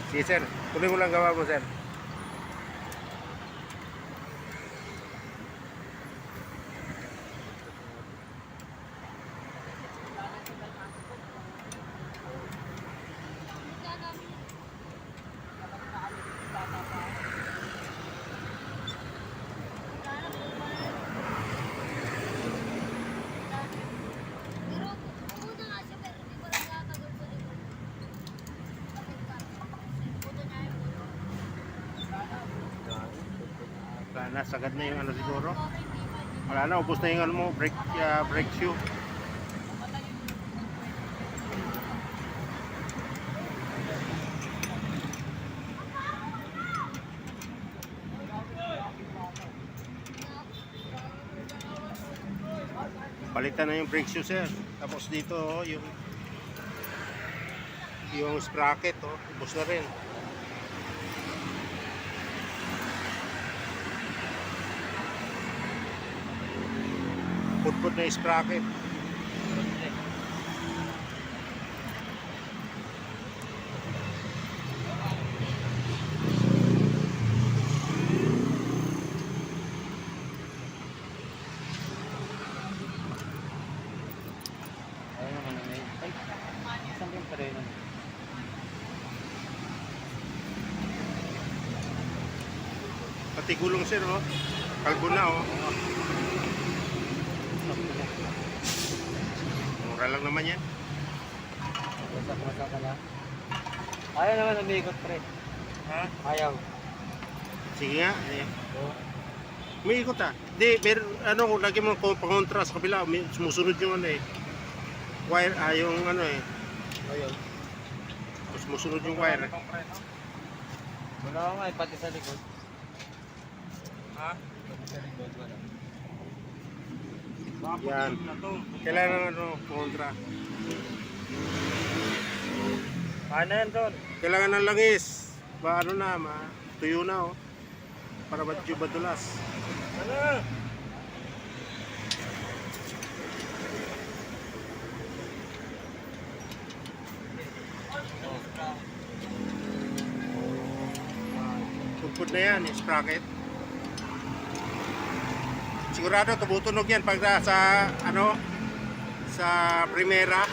Sige sir, tuloy mo lang gawa mo sir. Wala na, sagad na yung ano siguro. Wala na, ubos na yung ano mo, brake shoe. Palitan na yung brake shoe sir. Tapos dito oh, yung sprocket oh, ubos na rin. Putput na yung sprocket. Ayun naman na yun. Ay, isang yung preno. Pati gulong sir oh. Kalbo na oh. Mura lang naman yan. Wasak-wasak ka na. Ayaw naman umikot, pre. Ha? Ayaw. Sige nga. Oo. May ikot ah. Di, ano, lagi mo pang-contra sa kabila. Sumusunod yung ano eh. Wire, yung ano eh. Ayaw. Sumusunod yung wire eh. Wala ko nga eh, pati sa likod. Ha? Pati sa likod, wala. Yan. Kailangan ano, kontra. Paano yan, Don? Kailangan ng langis. Ba ano na, tuyo na oh. Para medyo madulas. Ano? Tugpod na yan, yung sprocket. Sigurado tumutunog yan pag sa ano sa primera.